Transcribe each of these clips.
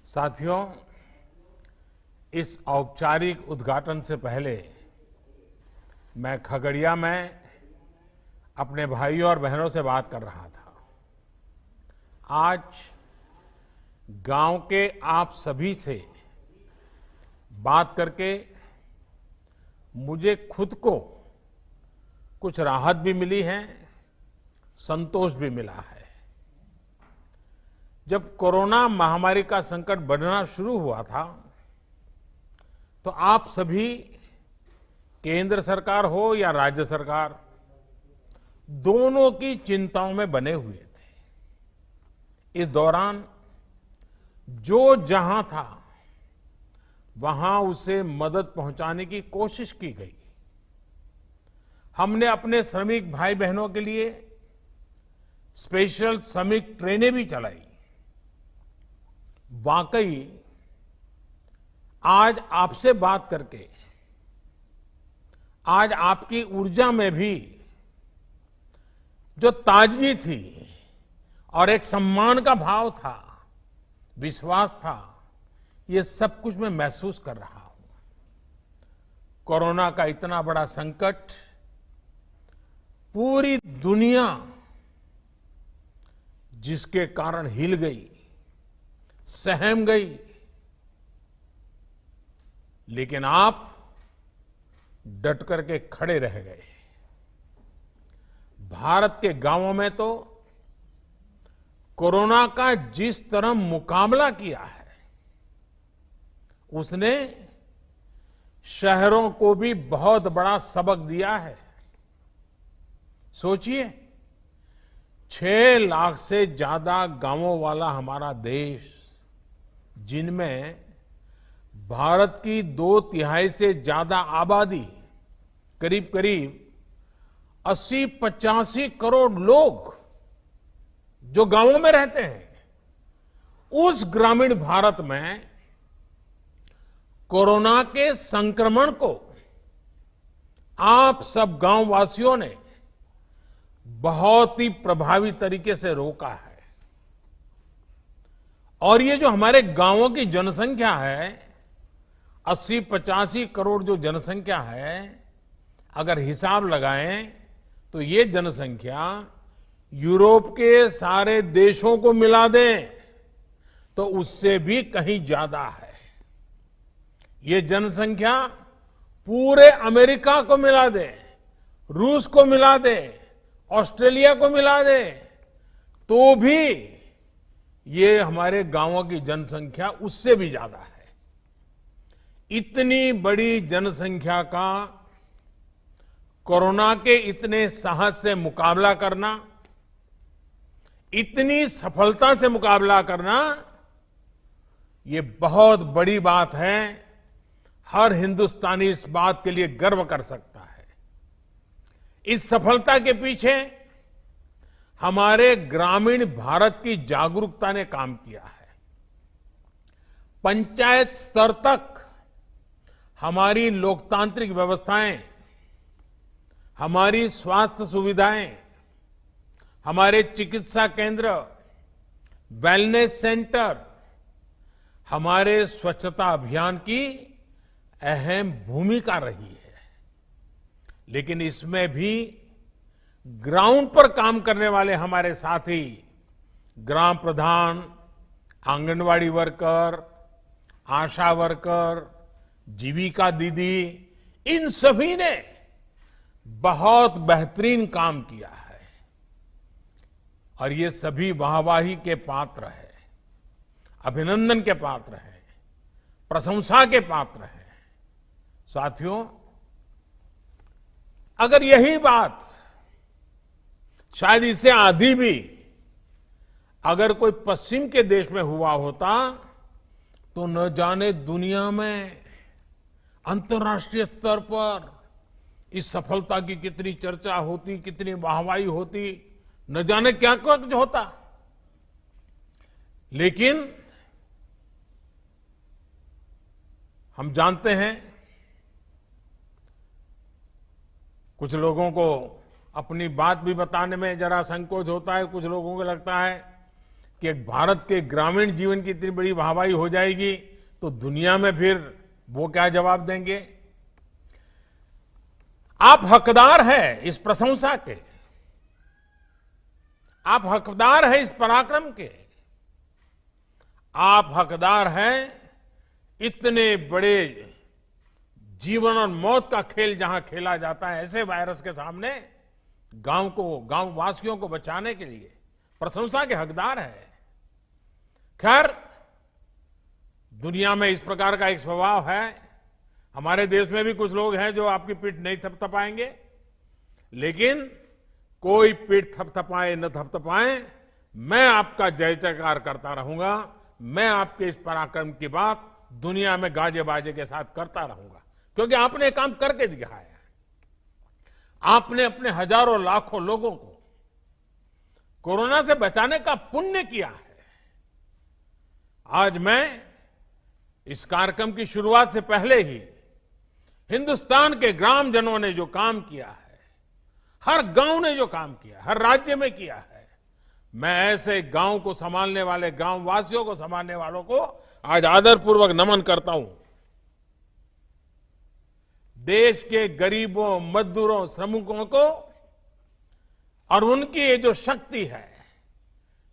साथियों, इस औपचारिक उद्घाटन से पहले मैं खगड़िया में अपने भाइयों और बहनों से बात कर रहा था। आज गांव के आप सभी से बात करके मुझे खुद को कुछ राहत भी मिली है, संतोष भी मिला है। जब कोरोना महामारी का संकट बढ़ना शुरू हुआ था तो आप सभी, केंद्र सरकार हो या राज्य सरकार, दोनों की चिंताओं में बने हुए थे। इस दौरान जो जहां था वहां उसे मदद पहुंचाने की कोशिश की गई। हमने अपने श्रमिक भाई बहनों के लिए स्पेशल श्रमिक ट्रेनें भी चलाई। वाकई आज आपसे बात करके, आज आपकी ऊर्जा में भी जो ताजगी थी और एक सम्मान का भाव था, विश्वास था, ये सब कुछ मैं महसूस कर रहा हूं। कोरोना का इतना बड़ा संकट, पूरी दुनिया जिसके कारण हिल गई, सहम गई, लेकिन आप डट करके खड़े रह गए। भारत के गांवों में तो कोरोना का जिस तरह मुकाबला किया है, उसने शहरों को भी बहुत बड़ा सबक दिया है। सोचिए, 6 लाख से ज्यादा गांवों वाला हमारा देश, जिनमें भारत की 2/3 से ज्यादा आबादी, करीब करीब 80-85 करोड़ लोग जो गांवों में रहते हैं, उस ग्रामीण भारत में कोरोना के संक्रमण को आप सब गांव वासियों ने बहुत ही प्रभावी तरीके से रोका है। और ये जो हमारे गांवों की जनसंख्या है, 80-85 करोड़ जो जनसंख्या है, अगर हिसाब लगाएं तो ये जनसंख्या यूरोप के सारे देशों को मिला दें तो उससे भी कहीं ज्यादा है। ये जनसंख्या पूरे अमेरिका को मिला दे, रूस को मिला दे, ऑस्ट्रेलिया को मिला दे, तो भी ये हमारे गांवों की जनसंख्या उससे भी ज्यादा है। इतनी बड़ी जनसंख्या का कोरोना के इतने साहस से मुकाबला करना, इतनी सफलता से मुकाबला करना, ये बहुत बड़ी बात है। हर हिंदुस्तानी इस बात के लिए गर्व कर सकता है। इस सफलता के पीछे हमारे ग्रामीण भारत की जागरूकता ने काम किया है। पंचायत स्तर तक हमारी लोकतांत्रिक व्यवस्थाएं, हमारी स्वास्थ्य सुविधाएं, हमारे चिकित्सा केंद्र, वेलनेस सेंटर, हमारे स्वच्छता अभियान की अहम भूमिका रही है। लेकिन इसमें भी ग्राउंड पर काम करने वाले हमारे साथी, ग्राम प्रधान, आंगनवाड़ी वर्कर, आशा वर्कर, जीविका दीदी, इन सभी ने बहुत बेहतरीन काम किया है और ये सभी वाहवाही के पात्र हैं, अभिनंदन के पात्र हैं, प्रशंसा के पात्र हैं। साथियों, अगर यही बात शायद इससे आधी भी अगर कोई पश्चिम के देश में हुआ होता तो न जाने दुनिया में, अंतर्राष्ट्रीय स्तर पर इस सफलता की कितनी चर्चा होती, कितनी वाहवाही होती, न जाने क्या कुछ होता। लेकिन हम जानते हैं, कुछ लोगों को अपनी बात भी बताने में जरा संकोच होता है, कुछ लोगों को लगता है कि भारत के ग्रामीण जीवन की इतनी बड़ी वाहवाही हो जाएगी तो दुनिया में फिर वो क्या जवाब देंगे। आप हकदार हैं इस प्रशंसा के, आप हकदार हैं इस पराक्रम के, आप हकदार हैं इतने बड़े जीवन और मौत का खेल जहां खेला जाता है ऐसे वायरस के सामने गांव वासियों को बचाने के लिए प्रशंसा के हकदार है। खैर, दुनिया में इस प्रकार का एक स्वभाव है, हमारे देश में भी कुछ लोग हैं जो आपकी पीठ नहीं थपथपाएंगे, लेकिन कोई पीठ थपथपाए न थपथपाए, मैं आपका जय जयकार करता रहूंगा। मैं आपके इस पराक्रम की बात दुनिया में गाजे बाजे के साथ करता रहूंगा, क्योंकि आपने काम करके दिखाया है। आपने अपने हजारों लाखों लोगों को कोरोना से बचाने का पुण्य किया है। आज मैं इस कार्यक्रम की शुरुआत से पहले ही हिंदुस्तान के ग्रामजनों ने जो काम किया है, हर गांव ने जो काम किया है, हर राज्य में किया है, मैं ऐसे गांव को संभालने वाले, गांव वासियों को संभालने वालों को आज आदरपूर्वक नमन करता हूं। देश के गरीबों, मजदूरों, श्रमिकों को और उनकी ये जो शक्ति है,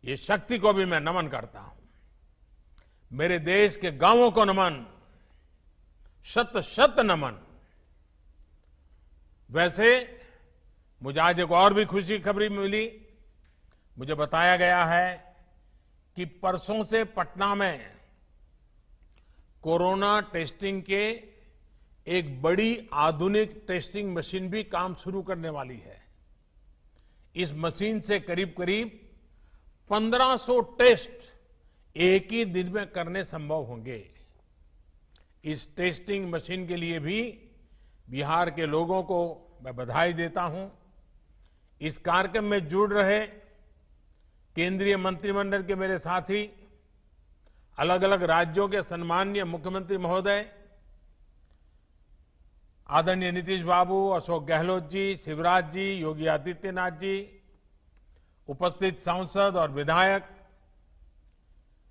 ये शक्ति को भी मैं नमन करता हूं। मेरे देश के गांवों को नमन, शत शत नमन। वैसे मुझे आज एक और भी खुशी की खबरी मिली। मुझे बताया गया है कि परसों से पटना में कोरोना टेस्टिंग के एक बड़ी आधुनिक टेस्टिंग मशीन भी काम शुरू करने वाली है। इस मशीन से करीब करीब 1500 टेस्ट एक ही दिन में करने संभव होंगे। इस टेस्टिंग मशीन के लिए भी बिहार के लोगों को मैं बधाई देता हूं। इस कार्यक्रम में जुड़ रहे केंद्रीय मंत्रिमंडल के मेरे साथी, अलग अलग राज्यों के सम्माननीय मुख्यमंत्री महोदय, आदरणीय नीतीश बाबू, अशोक गहलोत जी, शिवराज जी, योगी आदित्यनाथ जी, उपस्थित सांसद और विधायक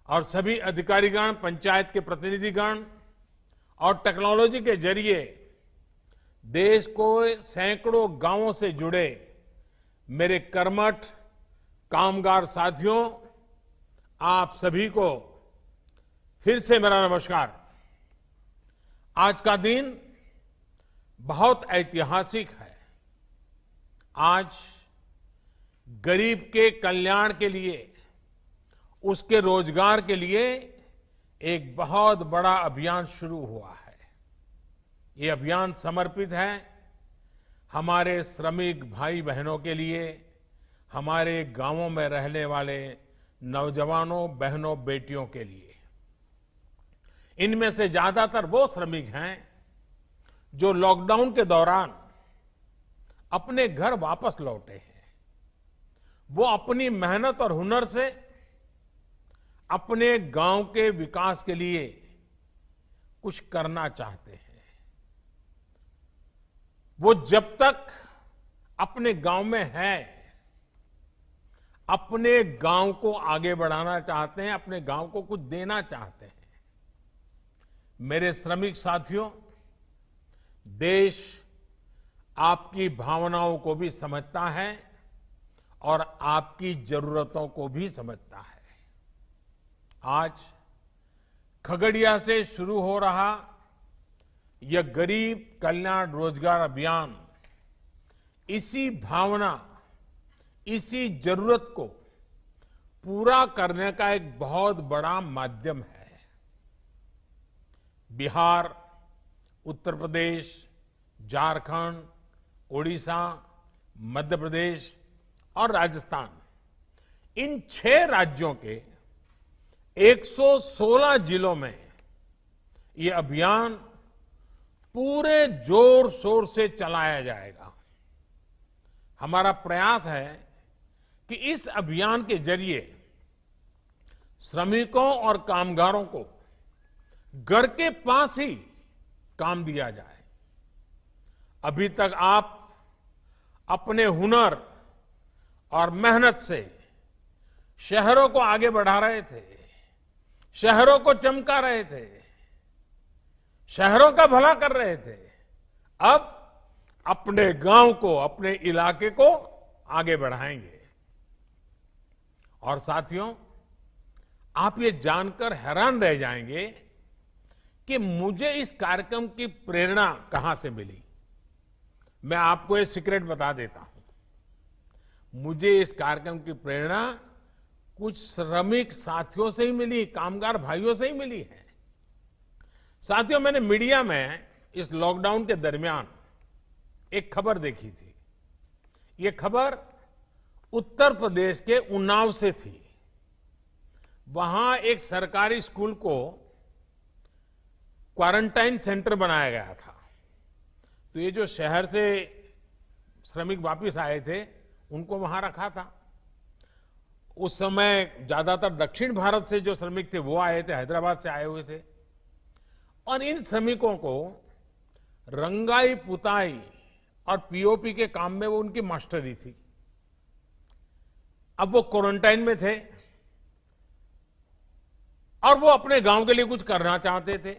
और सभी अधिकारीगण, पंचायत के प्रतिनिधिगण और टेक्नोलॉजी के जरिए देश को सैकड़ों गांवों से जुड़े मेरे कर्मठ कामगार साथियों, आप सभी को फिर से मेरा नमस्कार। आज का दिन बहुत ऐतिहासिक है। आज गरीब के कल्याण के लिए, उसके रोजगार के लिए एक बहुत बड़ा अभियान शुरू हुआ है। ये अभियान समर्पित है हमारे श्रमिक भाई बहनों के लिए, हमारे गांवों में रहने वाले नौजवानों, बहनों, बेटियों के लिए। इनमें से ज्यादातर वो श्रमिक हैं जो लॉकडाउन के दौरान अपने घर वापस लौटे हैं। वो अपनी मेहनत और हुनर से अपने गांव के विकास के लिए कुछ करना चाहते हैं। वो जब तक अपने गांव में हैं, अपने गांव को आगे बढ़ाना चाहते हैं, अपने गांव को कुछ देना चाहते हैं। मेरे श्रमिक साथियों, देश आपकी भावनाओं को भी समझता है और आपकी जरूरतों को भी समझता है। आज खगड़िया से शुरू हो रहा यह गरीब कल्याण रोजगार अभियान इसी भावना, इसी जरूरत को पूरा करने का एक बहुत बड़ा माध्यम है। बिहार, उत्तर प्रदेश, झारखंड, ओडिशा, मध्य प्रदेश और राजस्थान, इन 6 राज्यों के 116 जिलों में ये अभियान पूरे जोर शोर से चलाया जाएगा। हमारा प्रयास है कि इस अभियान के जरिए श्रमिकों और कामगारों को घर के पास ही काम दिया जाए। अभी तक आप अपने हुनर और मेहनत से शहरों को आगे बढ़ा रहे थे, शहरों को चमका रहे थे, शहरों का भला कर रहे थे। अब अपने गांव को, अपने इलाके को आगे बढ़ाएंगे। और साथियों, आप ये जानकर हैरान रह जाएंगे कि मुझे इस कार्यक्रम की प्रेरणा कहां से मिली। मैं आपको ये सीक्रेट बता देता हूं। मुझे इस कार्यक्रम की प्रेरणा कुछ श्रमिक साथियों से ही मिली, कामगार भाइयों से ही मिली है। साथियों, मैंने मीडिया में इस लॉकडाउन के दरमियान एक खबर देखी थी। ये खबर उत्तर प्रदेश के उन्नाव से थी। वहां एक सरकारी स्कूल को क्वारंटाइन सेंटर बनाया गया था। तो ये जो शहर से श्रमिक वापस आए थे, उनको वहां रखा था। उस समय ज्यादातर दक्षिण भारत से जो श्रमिक थे वो आए थे, हैदराबाद से आए हुए थे। और इन श्रमिकों को रंगाई पुताई और पीओपी के काम में वो उनकी मास्टरी थी। अब वो क्वारंटाइन में थे और वो अपने गांव के लिए कुछ करना चाहते थे।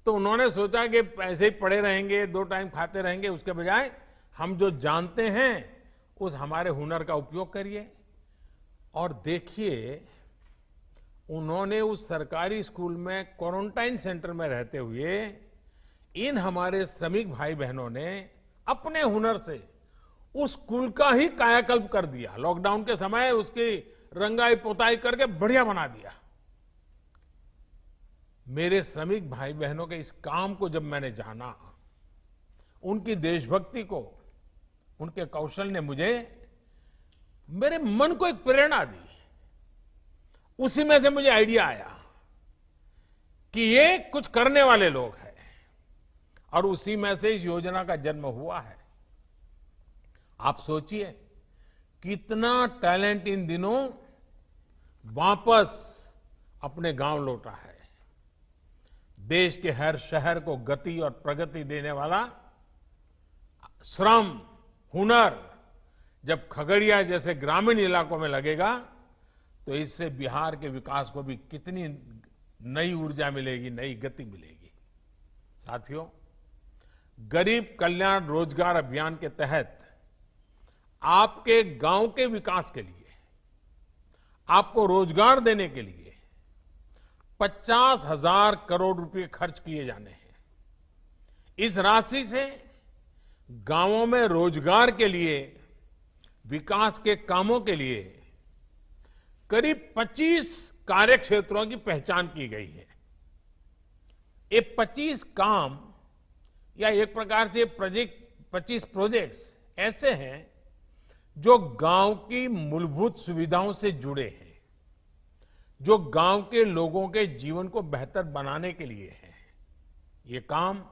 तो उन्होंने सोचा कि ऐसे ही पड़े रहेंगे, 2 टाइम खाते रहेंगे, उसके बजाय हम जो जानते हैं उस हमारे हुनर का उपयोग करिए। और देखिए, उन्होंने उस सरकारी स्कूल में क्वारंटाइन सेंटर में रहते हुए इन हमारे श्रमिक भाई बहनों ने अपने हुनर से उस स्कूल का ही कायाकल्प कर दिया। लॉकडाउन के समय उसकी रंगाई पोताई करके बढ़िया बना दिया। मेरे श्रमिक भाई बहनों के इस काम को जब मैंने जाना, उनकी देशभक्ति को, उनके कौशल ने मेरे मन को एक प्रेरणा दी। उसी में से मुझे आइडिया आया कि ये कुछ करने वाले लोग हैं, और उसी में से इस योजना का जन्म हुआ है। आप सोचिए कितना टैलेंट इन दिनों वापस अपने गांव लौटा है। देश के हर शहर को गति और प्रगति देने वाला श्रम, हुनर जब खगड़िया जैसे ग्रामीण इलाकों में लगेगा, तो इससे बिहार के विकास को भी कितनी नई ऊर्जा मिलेगी, नई गति मिलेगी। साथियों, गरीब कल्याण रोजगार अभियान के तहत आपके गांव के विकास के लिए, आपको रोजगार देने के लिए 50,000 करोड़ रुपए खर्च किए जाने हैं। इस राशि से गांवों में रोजगार के लिए, विकास के कामों के लिए करीब 25 कार्य क्षेत्रों की पहचान की गई है। ये 25 काम या एक प्रकार से 25 प्रोजेक्ट्स ऐसे हैं जो गांव की मूलभूत सुविधाओं से जुड़े हैं, जो गांव के लोगों के जीवन को बेहतर बनाने के लिए है। ये काम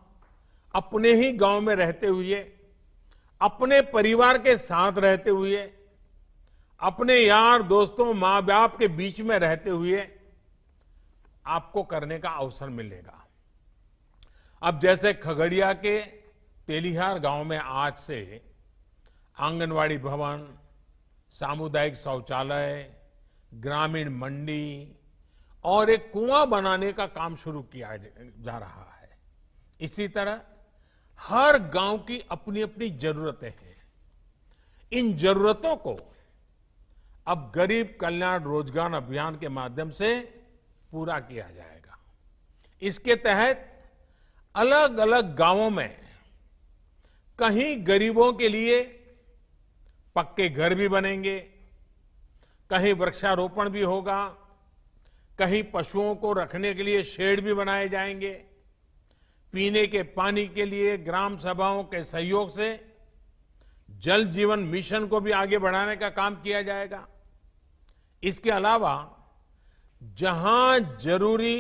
अपने ही गांव में रहते हुए, अपने परिवार के साथ रहते हुए, अपने यार दोस्तों, मां बाप के बीच में रहते हुए आपको करने का अवसर मिलेगा। अब जैसे खगड़िया के तेलिहार गांव में आज से आंगनवाड़ी भवन, सामुदायिक शौचालय, ग्रामीण मंडी और एक कुआं बनाने का काम शुरू किया जा रहा है। इसी तरह हर गांव की अपनी अपनी जरूरतें हैं। इन जरूरतों को अब गरीब कल्याण रोजगार अभियान के माध्यम से पूरा किया जाएगा। इसके तहत अलग अलग गांवों में कहीं गरीबों के लिए पक्के घर भी बनेंगे, कहीं वृक्षारोपण भी होगा, कहीं पशुओं को रखने के लिए शेड भी बनाए जाएंगे, पीने के पानी के लिए ग्राम सभाओं के सहयोग से जल जीवन मिशन को भी आगे बढ़ाने का काम किया जाएगा। इसके अलावा जहां जरूरी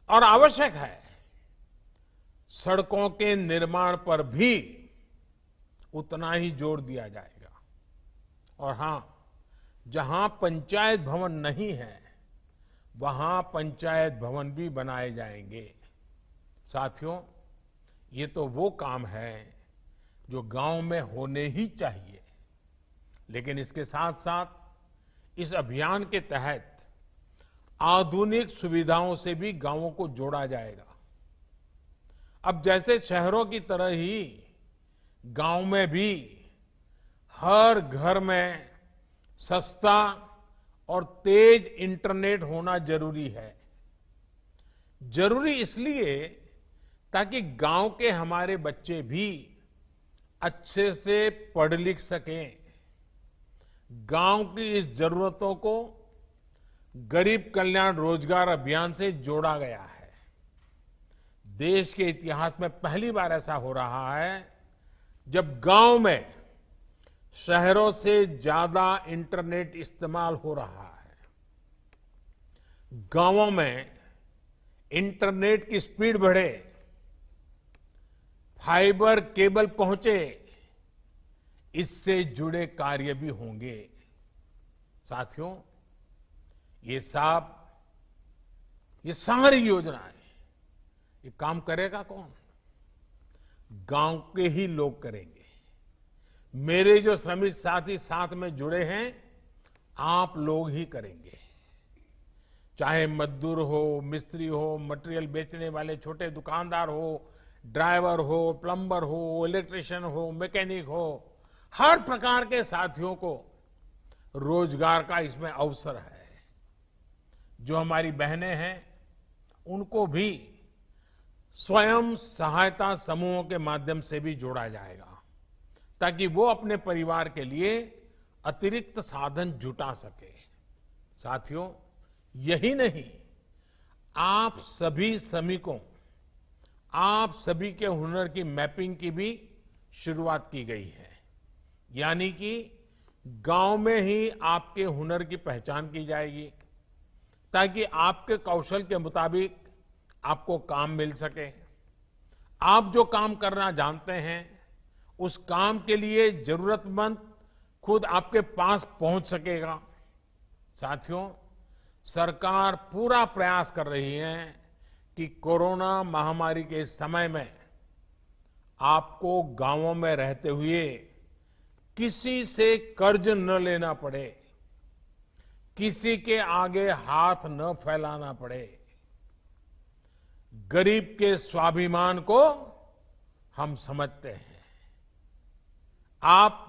और आवश्यक है, सड़कों के निर्माण पर भी उतना ही जोर दिया जाएगा। और हां, जहां पंचायत भवन नहीं है, वहां पंचायत भवन भी बनाए जाएंगे। साथियों, ये तो वो काम है जो गांव में होने ही चाहिए। लेकिन इसके साथ साथ इस अभियान के तहत आधुनिक सुविधाओं से भी गांवों को जोड़ा जाएगा। अब जैसे शहरों की तरह ही गांव में भी हर घर में सस्ता और तेज इंटरनेट होना जरूरी है। जरूरी इसलिए ताकि गांव के हमारे बच्चे भी अच्छे से पढ़ लिख सकें। गांव की इस जरूरतों को गरीब कल्याण रोजगार अभियान से जोड़ा गया है। देश के इतिहास में पहली बार ऐसा हो रहा है जब गांव में शहरों से ज्यादा इंटरनेट इस्तेमाल हो रहा है। गांवों में इंटरनेट की स्पीड बढ़े, फाइबर केबल पहुंचे, इससे जुड़े कार्य भी होंगे। साथियों, ये सारी योजनाएं, ये काम करेगा कौन? गांव के ही लोग करेंगे। मेरे जो श्रमिक साथी साथ में जुड़े हैं, आप लोग ही करेंगे। चाहे मजदूर हो, मिस्त्री हो, मटेरियल बेचने वाले छोटे दुकानदार हो, ड्राइवर हो, प्लम्बर हो, इलेक्ट्रिशियन हो, मैकेनिक हो, हर प्रकार के साथियों को रोजगार का इसमें अवसर है। जो हमारी बहनें हैं, उनको भी स्वयं सहायता समूहों के माध्यम से भी जोड़ा जाएगा ताकि वो अपने परिवार के लिए अतिरिक्त साधन जुटा सके। साथियों, यही नहीं, आप सभी श्रमिकों, आप सभी के हुनर की मैपिंग की भी शुरुआत की गई है। यानी कि गांव में ही आपके हुनर की पहचान की जाएगी ताकि आपके कौशल के मुताबिक आपको काम मिल सके। आप जो काम करना जानते हैं, उस काम के लिए जरूरतमंद खुद आपके पास पहुंच सकेगा। साथियों, सरकार पूरा प्रयास कर रही है कि कोरोना महामारी के इस समय में आपको गांवों में रहते हुए किसी से कर्ज न लेना पड़े, किसी के आगे हाथ न फैलाना पड़े। गरीब के स्वाभिमान को हम समझते हैं। आप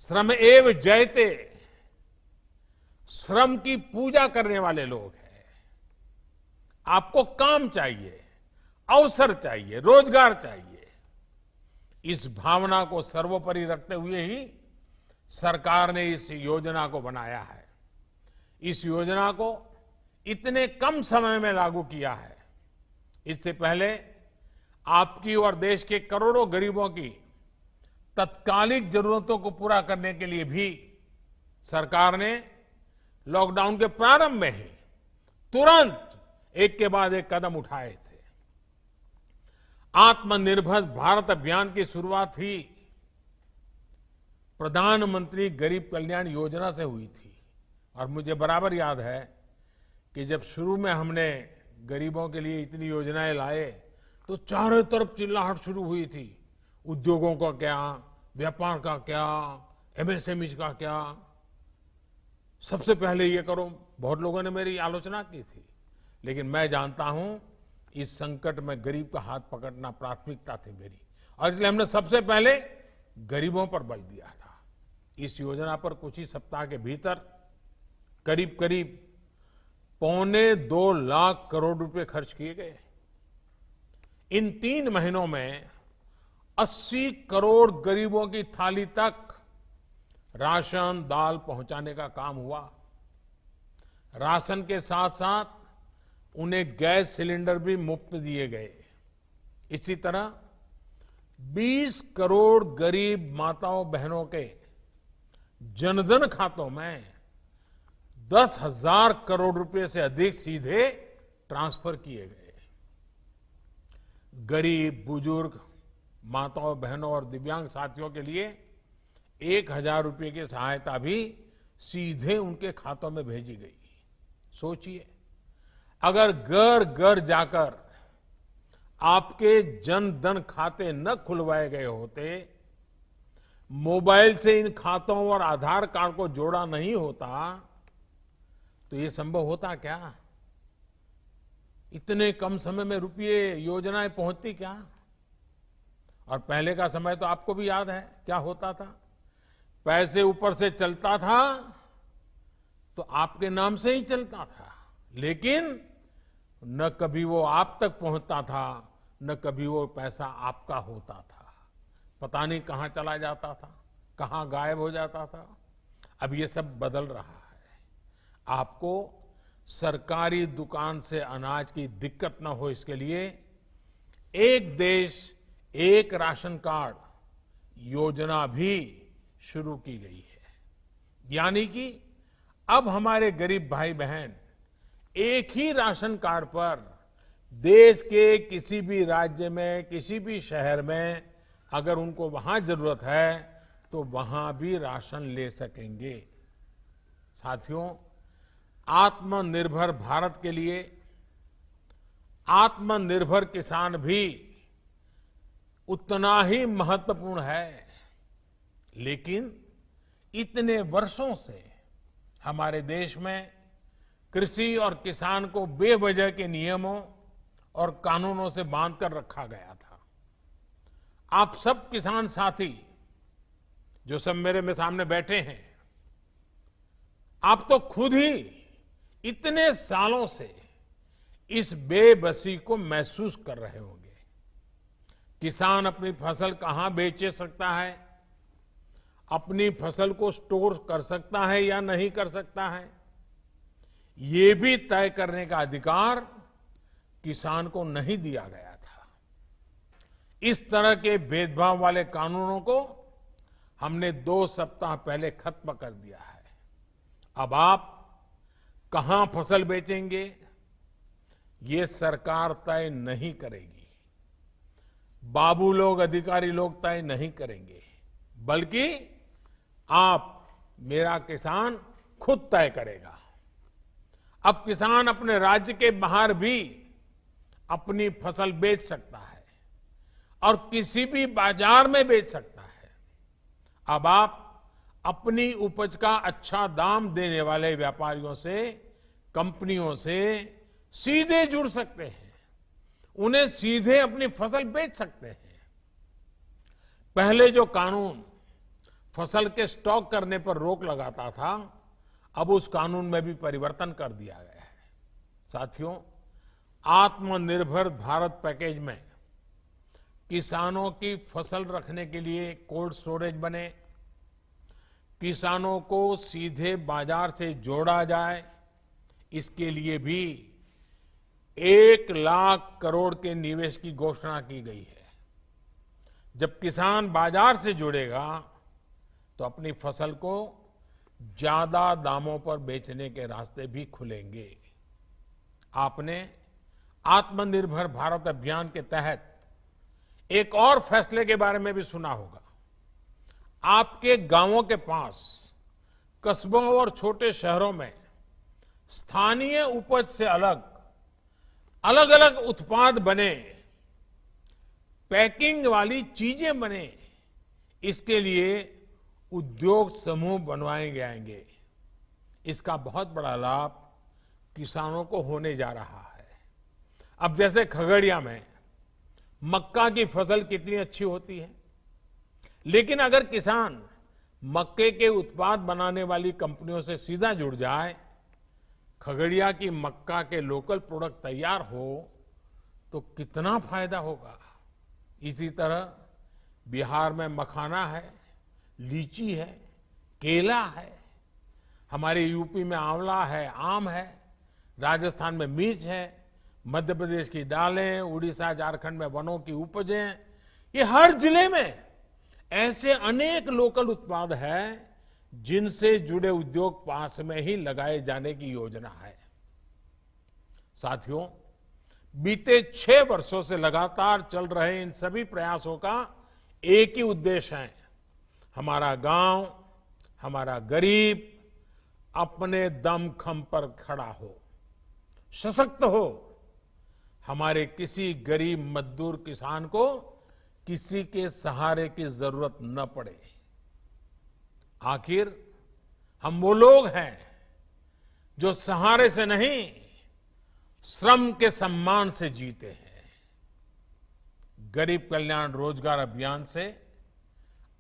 श्रम एव जयते, श्रम की पूजा करने वाले लोग हैं। आपको काम चाहिए, अवसर चाहिए, रोजगार चाहिए। इस भावना को सर्वोपरि रखते हुए ही सरकार ने इस योजना को बनाया है। इस योजना को इतने कम समय में लागू किया है। इससे पहले आपकी और देश के करोड़ों गरीबों की तत्कालिक जरूरतों को पूरा करने के लिए भी सरकार ने लॉकडाउन के प्रारंभ में ही तुरंत एक के बाद एक कदम उठाए थे। आत्मनिर्भर भारत अभियान की शुरुआत ही प्रधानमंत्री गरीब कल्याण योजना से हुई थी। और मुझे बराबर याद है कि जब शुरू में हमने गरीबों के लिए इतनी योजनाएं लाए तो चारों तरफ चिल्लाहट शुरू हुई थी। उद्योगों का क्या, व्यापार का क्या, एमएसएमई का क्या, सबसे पहले ये करो। बहुत लोगों ने मेरी आलोचना की थी, लेकिन मैं जानता हूं इस संकट में गरीब का हाथ पकड़ना प्राथमिकता थी मेरी, और इसलिए हमने सबसे पहले गरीबों पर बल दिया था। इस योजना पर कुछ ही सप्ताह के भीतर करीब करीब 2.25 लाख करोड़ रुपए खर्च किए गए। इन 3 महीनों में 80 करोड़ गरीबों की थाली तक राशन, दाल पहुंचाने का काम हुआ। राशन के साथ साथ उन्हें गैस सिलेंडर भी मुफ्त दिए गए। इसी तरह 20 करोड़ गरीब माताओं बहनों के जनधन खातों में 10,000 करोड़ रुपए से अधिक सीधे ट्रांसफर किए गए। गरीब, बुजुर्ग, माताओं बहनों और दिव्यांग साथियों के लिए 1,000 रुपए की सहायता भी सीधे उनके खातों में भेजी गई। सोचिए, अगर घर घर जाकर आपके जन धन खाते न खुलवाए गए होते मोबाइल से इन खातों और आधार कार्ड को जोड़ा नहीं होता तो ये संभव होता क्या? इतने कम समय में रुपये योजनाएं पहुंचती क्या? और पहले का समय तो आपको भी याद है क्या होता था। पैसे ऊपर से चलता था तो आपके नाम से ही चलता था, लेकिन न कभी वो आप तक पहुंचता था, न कभी वो पैसा आपका होता था। पता नहीं कहां चला जाता था, कहां गायब हो जाता था। अब ये सब बदल रहा है। आपको सरकारी दुकान से अनाज की दिक्कत न हो, इसके लिए एक देश एक राशन कार्ड योजना भी शुरू की गई है। यानी कि अब हमारे गरीब भाई बहन एक ही राशन कार्ड पर देश के किसी भी राज्य में, किसी भी शहर में अगर उनको वहां जरूरत है तो वहां भी राशन ले सकेंगे। साथियों, आत्मनिर्भर भारत के लिए आत्मनिर्भर किसान भी उतना ही महत्वपूर्ण है। लेकिन इतने वर्षों से हमारे देश में कृषि और किसान को बेवजह के नियमों और कानूनों से बांधकर रखा गया था। आप सब किसान साथी जो सब मेरे में सामने बैठे हैं, आप तो खुद ही इतने सालों से इस बेबसी को महसूस कर रहे होंगे। किसान अपनी फसल कहां बेच सकता है, अपनी फसल को स्टोर कर सकता है या नहीं कर सकता है, ये भी तय करने का अधिकार किसान को नहीं दिया गया था। इस तरह के भेदभाव वाले कानूनों को हमने 2 सप्ताह पहले खत्म कर दिया है। अब आप कहां फसल बेचेंगे, ये सरकार तय नहीं करेगी, बाबू लोग, अधिकारी लोग तय नहीं करेंगे, बल्कि आप, मेरा किसान खुद तय करेगा। अब किसान अपने राज्य के बाहर भी अपनी फसल बेच सकता है और किसी भी बाजार में बेच सकता है। अब आप अपनी उपज का अच्छा दाम देने वाले व्यापारियों से, कंपनियों से सीधे जुड़ सकते हैं, उन्हें सीधे अपनी फसल बेच सकते हैं। पहले जो कानून फसल के स्टॉक करने पर रोक लगाता था, अब उस कानून में भी परिवर्तन कर दिया गया है। साथियों, आत्मनिर्भर भारत पैकेज में किसानों की फसल रखने के लिए कोल्ड स्टोरेज बने, किसानों को सीधे बाजार से जोड़ा जाए, इसके लिए भी 1 लाख करोड़ के निवेश की घोषणा की गई है। जब किसान बाजार से जुड़ेगा तो अपनी फसल को ज्यादा दामों पर बेचने के रास्ते भी खुलेंगे। आपने आत्मनिर्भर भारत अभियान के तहत एक और फैसले के बारे में भी सुना होगा। आपके गांवों के पास, कस्बों और छोटे शहरों में स्थानीय उपज से अलग अलग उत्पाद बने, पैकिंग वाली चीजें बने, इसके लिए उद्योग समूह बनवाए जाएंगे। इसका बहुत बड़ा लाभ किसानों को होने जा रहा है। अब जैसे खगड़िया में मक्का की फसल कितनी अच्छी होती है, लेकिन अगर किसान मक्के के उत्पाद बनाने वाली कंपनियों से सीधा जुड़ जाए, खगड़िया की मक्का के लोकल प्रोडक्ट तैयार हो, तो कितना फायदा होगा। इसी तरह बिहार में मखाना है, लीची है, केला है, हमारे यूपी में आंवला है, आम है, राजस्थान में मिर्च है, मध्य प्रदेश की दालें, उड़ीसा झारखंड में वनों की उपजें, ये हर जिले में ऐसे अनेक लोकल उत्पाद हैं जिनसे जुड़े उद्योग पास में ही लगाए जाने की योजना है। साथियों, बीते 6 वर्षों से लगातार चल रहे इन सभी प्रयासों का एक ही उद्देश्य है, हमारा गांव, हमारा गरीब अपने दमखम पर खड़ा हो, सशक्त हो, हमारे किसी गरीब मजदूर किसान को किसी के सहारे की जरूरत न पड़े। आखिर हम वो लोग हैं जो सहारे से नहीं, श्रम के सम्मान से जीते हैं। गरीब कल्याण रोजगार अभियान से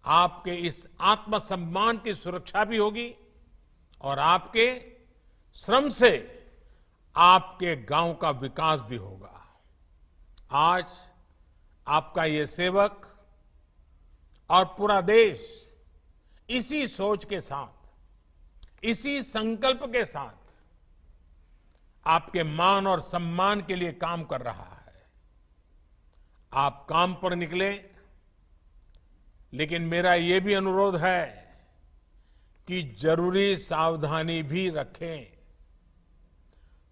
आपके इस आत्मसम्मान की सुरक्षा भी होगी और आपके श्रम से आपके गांव का विकास भी होगा। आज आपका ये सेवक और पूरा देश इसी सोच के साथ, इसी संकल्प के साथ आपके मान और सम्मान के लिए काम कर रहा है। आप काम पर निकले, लेकिन मेरा ये भी अनुरोध है कि जरूरी सावधानी भी रखें।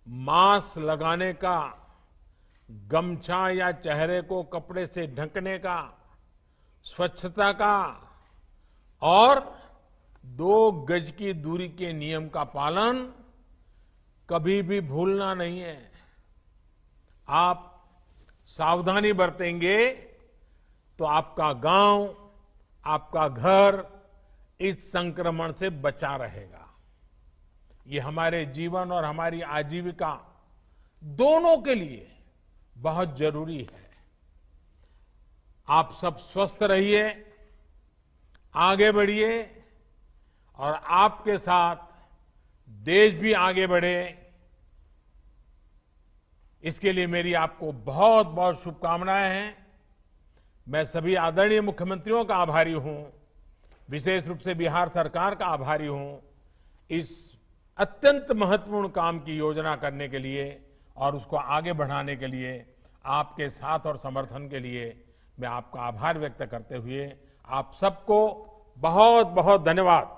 मास्क लगाने का, गमछा या चेहरे को कपड़े से ढकने का, स्वच्छता का और 2 गज की दूरी के नियम का पालन कभी भी भूलना नहीं है। आप सावधानी बरतेंगे तो आपका गांव, आपका घर इस संक्रमण से बचा रहेगा। ये हमारे जीवन और हमारी आजीविका दोनों के लिए बहुत जरूरी है। आप सब स्वस्थ रहिए, आगे बढ़िए और आपके साथ देश भी आगे बढ़े। इसके लिए मेरी आपको बहुत बहुत शुभकामनाएं हैं। मैं सभी आदरणीय मुख्यमंत्रियों का आभारी हूं, विशेष रूप से बिहार सरकार का आभारी हूं इस अत्यंत महत्वपूर्ण काम की योजना करने के लिए और उसको आगे बढ़ाने के लिए। आपके साथ और समर्थन के लिए मैं आपका आभार व्यक्त करते हुए आप सबको बहुत बहुत धन्यवाद।